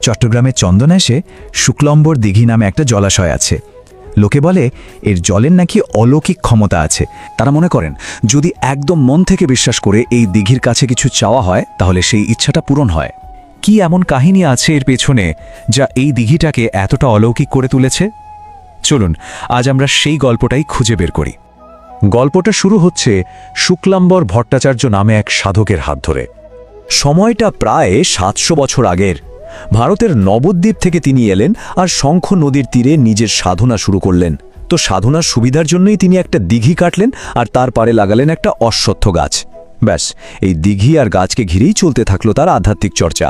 চট্টগ্রামের চন্দনাইশে শুক্লম্বর দিঘি নামে একটা জলাশয় আছে। লোকে বলে এর জলের নাকি অলৌকিক ক্ষমতা আছে। তারা মনে করেন যদি একদম মন থেকে বিশ্বাস করে এই দিঘির কাছে কিছু চাওয়া হয় তাহলে সেই ইচ্ছাটা পূরণ হয়। কি এমন কাহিনী আছে এর পেছনে যা এই দিঘিটাকে এতটা অলৌকিক করে তুলেছে? চলুন আজ আমরা সেই গল্পটাই খুঁজে বের করি। গল্পটা শুরু হচ্ছে শুক্লাম্বর ভট্টাচার্য নামে এক সাধকের হাত ধরে। সময়টা প্রায় 700 বছর আগের। ভারতের নবদ্বীপ থেকে তিনি এলেন আর শঙ্খ নদীর তীরে নিজের সাধনা শুরু করলেন। তো সাধনার সুবিধার জন্যই তিনি একটা দিঘি কাটলেন আর তার পাড়ে লাগালেন একটা অশ্বত্থ গাছ। ব্যাস, এই দিঘি আর গাছকে ঘিরেই চলতে থাকলো তার আধ্যাত্মিক চর্চা।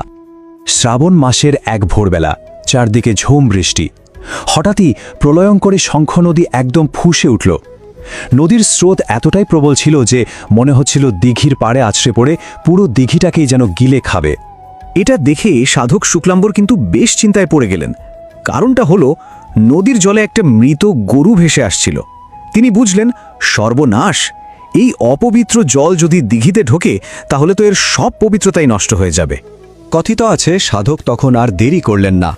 শ্রাবণ মাসের এক ভোরবেলা, চারদিকে ঝুম বৃষ্টি। হঠাৎই প্রলয়ঙ্করী শঙ্খ নদী একদম ফুঁসে উঠল। নদীর স্রোত এতটাই প্রবল ছিল যে মনে হচ্ছিল দিঘির পাড়ে আছড়ে পড়ে পুরো দিঘিটাকেই যেন গিলে খাবে। এটা দেখে সাধক শুক্লাম্বর কিন্তু বেশ চিন্তায় পড়ে গেলেন। কারণটা হলো নদীর জলে একটা মৃত গরু ভেসে আসছিল। তিনি বুঝলেন, সর্বনাশ, এই অপবিত্র জল যদি দিঘিতে ঢোকে তাহলে তো এর সব পবিত্রতাই নষ্ট হয়ে যাবে। কথিত আছে সাধক তখন আর দেরি করলেন না।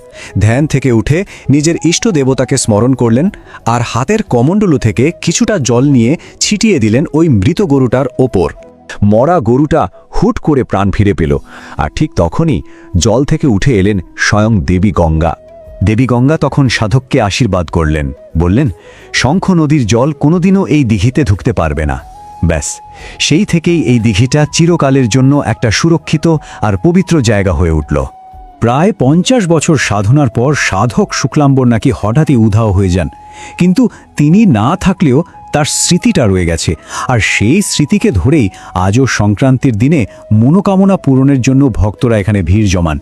ধ্যান থেকে উঠে নিজের ইষ্ট দেবতাকে স্মরণ করলেন আর হাতের কমণ্ডলু থেকে কিছুটা জল নিয়ে ছিটিয়ে দিলেন ওই মৃত গরুটার ওপর। মরা গরুটা হুট করে প্রাণ ফিরে পেল। আর ঠিক তখনই জল থেকে উঠে এলেন স্বয়ং দেবী গঙ্গা। দেবী গঙ্গা তখন সাধককে আশীর্বাদ করলেন, বললেন, শঙ্খ নদীর জল কোনোদিনও এই দিঘিতে ঢুকতে পারবে না। ব্যাস, সেই থেকেই এই দিঘিটা চিরকালের জন্য একটা সুরক্ষিত আর পবিত্র জায়গা হয়ে উঠল। প্রায় 50 বছর সাধনার পর সাধক শুক্লাম্বর নাকি হঠাৎই উধাও হয়ে যান, কিন্তু তিনি না থাকলেও তার স্মৃতিটা রয়ে গেছে। আর সেই স্মৃতিকে ধরেই আজও সংক্রান্তির দিনে মনোকামনা পূরণের জন্য ভক্তরা এখানে ভিড় জমান।